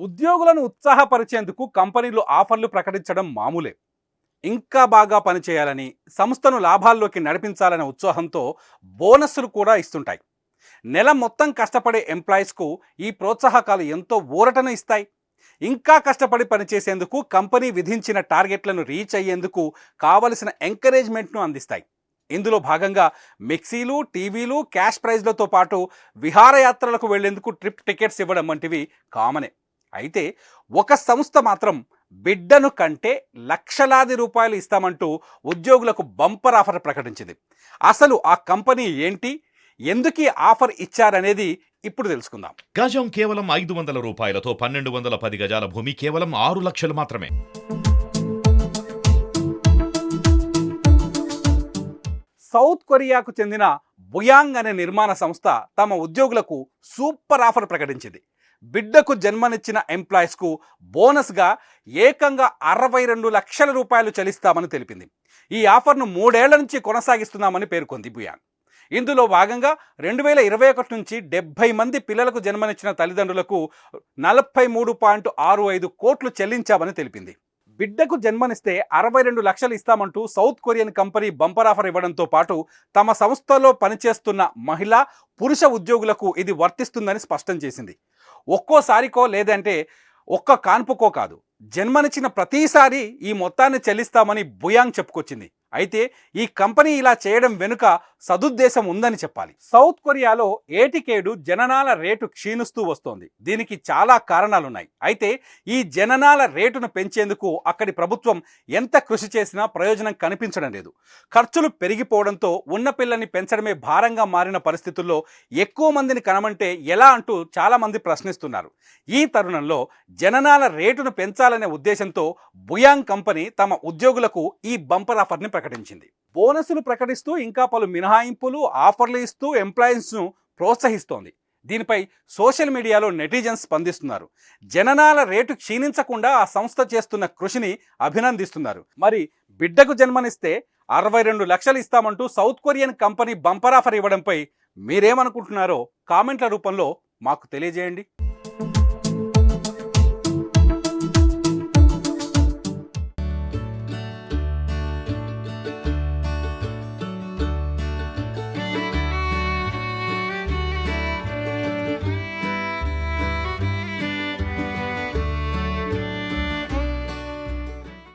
ఉద్యోగులను ఉత్సాహపరిచేందుకు కంపెనీలు ఆఫర్లు ప్రకటించడం మామూలే. ఇంకా బాగా పనిచేయాలని, సంస్థను లాభాల్లోకి నడిపించాలనే ఉత్సాహంతో బోనస్సులు కూడా ఇస్తుంటాయి. నెల మొత్తం కష్టపడే ఎంప్లాయీస్కు ఈ ప్రోత్సాహకాలు ఎంతో ఊరటను ఇస్తాయి. ఇంకా కష్టపడి పనిచేసేందుకు కంపెనీ విధించిన టార్గెట్లను రీచ్ అయ్యేందుకు కావలసిన ఎంకరేజ్మెంట్ను అందిస్తాయి. ఇందులో భాగంగా మిక్సీలు, టీవీలు, క్యాష్ ప్రైజ్లతో పాటు విహారయాత్రలకు వెళ్లేందుకు ట్రిప్ టికెట్స్ ఇవ్వడం వంటివి కామనే. అయితే ఒక సంస్థ మాత్రం బిడ్డను కంటే లక్షలాది రూపాయలు ఇస్తామంటూ ఉద్యోగులకు బంపర్ ఆఫర్ ప్రకటించింది. అసలు ఆ కంపెనీ ఏంటి, ఎందుకు ఆఫర్ ఇచ్చారనేది ఇప్పుడు తెలుసుకుందాం. గజం కేవలం 500 రూపాయలతో 1210 గజాల భూమి కేవలం 6 లక్షలు మాత్రమే. సౌత్ కొరియాకు చెందిన బుయాంగ్ అనే నిర్మాణ సంస్థ తమ ఉద్యోగులకు సూపర్ ఆఫర్ ప్రకటించింది. బిడ్డకు జన్మనిచ్చిన ఎంప్లాయీస్కు బోనస్గా ఏకంగా 62 లక్షల రూపాయలు చెల్లిస్తామని తెలిపింది. ఈ ఆఫర్ను 3 ఏళ్ల నుంచి కొనసాగిస్తున్నామని పేర్కొంది బుయాంగ్. ఇందులో భాగంగా 2021 నుంచి 70 మంది పిల్లలకు జన్మనిచ్చిన తల్లిదండ్రులకు 43.65 కోట్లు చెల్లించామని తెలిపింది. బిడ్డకు జన్మనిస్తే 62 లక్షలు ఇస్తామంటూ South Korean company bumper offer ఇవ్వడంతో పాటు తమ సంస్థలో పనిచేస్తున్న మహిళా, పురుష ఉద్యోగులకు ఇది వర్తిస్తుందని స్పష్టం చేసింది. ఒక్కోసారికో లేదంటే ఒక్క కాన్పుకో కాదు, జన్మనిచ్చిన ప్రతిసారి ఈ మొత్తాన్ని చెల్లిస్తామని బుయాంగ్ చెప్పుకొచ్చింది. అయితే ఈ కంపెనీ ఇలా చేయడం వెనుక సదుద్దేశం ఉందని చెప్పాలి. సౌత్ కొరియాలో ఏటికేడు జననాల రేటు క్షీణిస్తూ వస్తోంది. దీనికి చాలా కారణాలున్నాయి. అయితే ఈ జననాల రేటును పెంచేందుకు అక్కడి ప్రభుత్వం ఎంత కృషి చేసినా ప్రయోజనం కనిపించడం లేదు. ఖర్చులు పెరిగిపోవడంతో ఉన్న పిల్లల్ని పెంచడమే భారంగా మారిన పరిస్థితుల్లో ఎక్కువ మందిని కనమంటే ఎలా అంటూ చాలామంది ప్రశ్నిస్తున్నారు. ఈ తరుణంలో జననాల రేటును పెంచాలనే ఉద్దేశంతో బుయాంగ్ కంపెనీ తమ ఉద్యోగులకు ఈ బంపర్ ఆఫర్ని ప్రకటించింది. బోనస్లు ప్రకటిస్తూ ఇంకా పలు మినహాయింపులు, ఆఫర్లు ఇస్తూ ఎంప్లాయీస్ను ప్రోత్సహిస్తోంది. దీనిపై సోషల్ మీడియాలో నెటిజన్స్ స్పందిస్తున్నారు. జననాల రేటు క్షీణించకుండా ఆ సంస్థ చేస్తున్న కృషిని అభినందిస్తున్నారు. మరి బిడ్డకు జన్మనిస్తే 62 లక్షలు ఇస్తామంటూ South Korean company bumper offer ఇవ్వడంపై మీరేమనుకుంటున్నారో కామెంట్ల రూపంలో మాకు తెలియజేయండి.